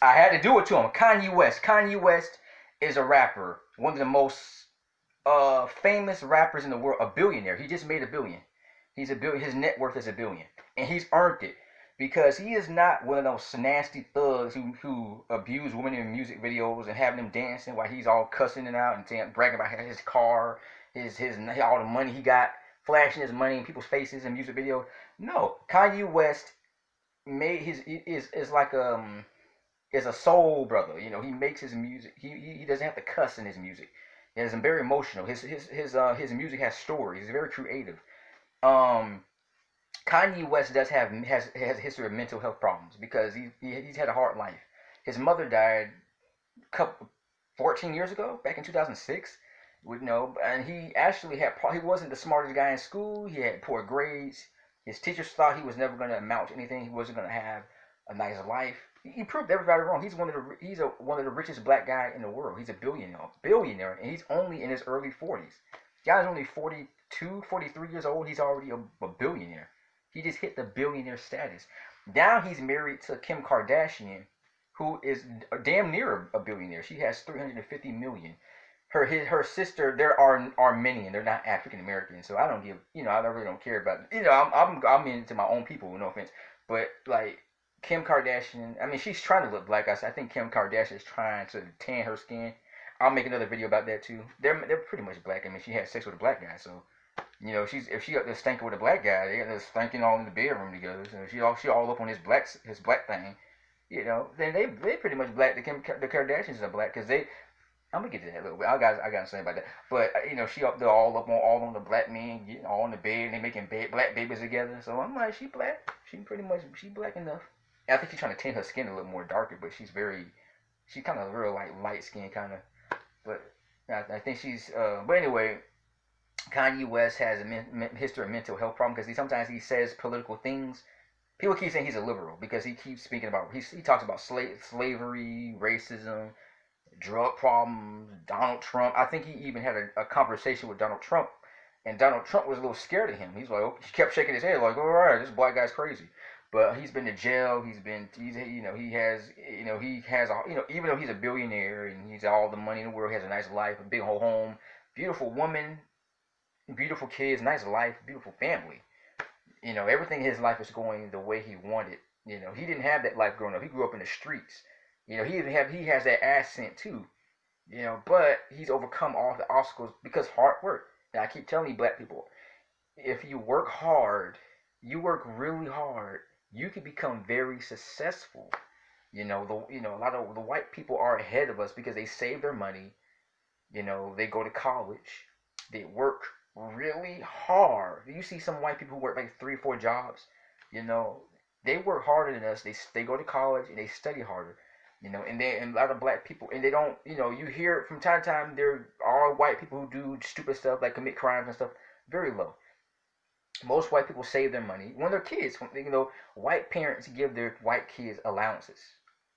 I had to do it to him. Kanye West. Kanye West is a rapper, one of the most famous rappers in the world, a billionaire. He just made $1 billion. He's a billion. His net worth is $1 billion, and he's earned it because he is not one of those nasty thugs who abuse women in music videos and having them dancing while he's all cussing it out and bragging about his car, his all the money he got, flashing his money in people's faces in music videos. No, Kanye West made his is like is a soul brother. You know, he makes his music. He doesn't have to cuss in his music. It's very emotional. His music has stories. He's very creative. Um, Kanye West does has a history of mental health problems because he's had a hard life. His mother died couple 14 years ago, back in 2006. And he actually he wasn't the smartest guy in school. He had poor grades. His teachers thought he was never going to amount to anything. He wasn't going to have a nice life. He proved everybody wrong. One of the richest black guy in the world. He's a billionaire, and he's only in his early 40s. Guy's only 42, 43 years old. He's already a billionaire. He just hit the billionaire status. Now he's married to Kim Kardashian, who is damn near a billionaire. She has 350 million. Her sister, they're Armenian. They're not African American. So I don't give, I really don't care about, I'm into my own people. No offense, but like Kim Kardashian, I mean, she's trying to look black. I think Kim Kardashian is trying to tan her skin. I'll make another video about that too. They're pretty much black. I mean, she had sex with a black guy, so if she up there stinking with a black guy, they got there stinking all in the bedroom together. So she all up on his black thing. Then they pretty much black. The Kardashians are black because they. I'm gonna get to that a little bit. I got to say about that. But she up there all on the black men, getting all in the bed, and they making black babies together. So I'm like, she black. She black enough. And I think she's trying to tint her skin a little more darker, but she's kind of real light skin kind of. But I think she's. But anyway, Kanye West has a history of mental health problem because sometimes he says political things. People keep saying he's a liberal because he keeps speaking about he talks about slavery, racism, drug problems, Donald Trump. I think he even had a conversation with Donald Trump, and Donald Trump was a little scared of him. He's like, he kept shaking his head like, all right, this black guy's crazy. But he's been to jail. He has even though he's a billionaire and he's all the money in the world, he has a nice life, a big whole home, beautiful woman, beautiful kids, nice life, beautiful family. Everything in his life is going the way he wanted. He didn't have that life growing up. He grew up in the streets. He has that accent too. But he's overcome all the obstacles because hard work. And I keep telling you, black people, if you work hard, you work really hard, you can become very successful. A lot of the white people are ahead of us because they save their money. They go to college, they work really hard. You see some white people who work like 3 or 4 jobs. They work harder than us. They go to college and they study harder. And a lot of black people, and they don't, you hear it from time to time, there are white people who do stupid stuff, like commit crimes and stuff, very low. Most white people save their money when they're kids. White parents give their white kids allowances.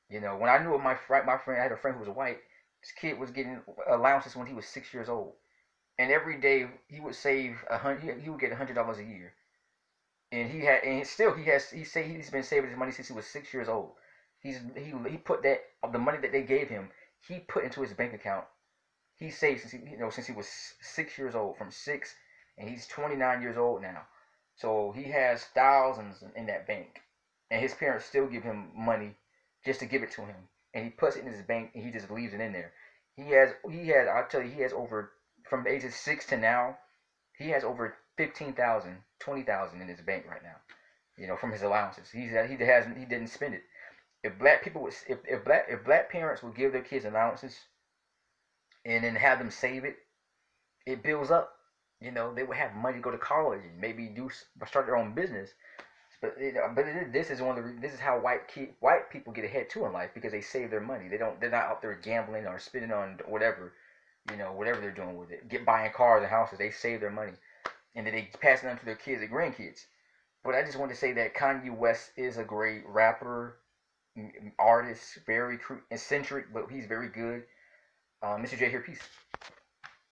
When I knew my friend, I had a friend who was white, this kid was getting allowances when he was 6 years old. And every day he would save he would get $100 a year. And he's been saving his money since he was 6 years old. He put the money that they gave him, he put into his bank account. He saved since he was 6 years old, from 6, and he's 29 years old now. So he has thousands in that bank, and his parents still give him money just to give it to him, and he puts it in his bank and he just leaves it in there. He has over, from the age of 6 to now, he has over 15,000, 20,000 in his bank right now. From his allowances. He didn't spend it. If black parents would give their kids allowances and then have them save it, it builds up. They would have money to go to college and maybe start their own business. But this is how white people get ahead too in life, because they save their money. They're not out there gambling or spending on whatever they're doing with it. Buying cars and houses. They save their money, and then they pass it on to their kids and grandkids. But I just want to say that Kanye West is a great rapper, artist, very eccentric, but he's very good. Mr. J here, peace.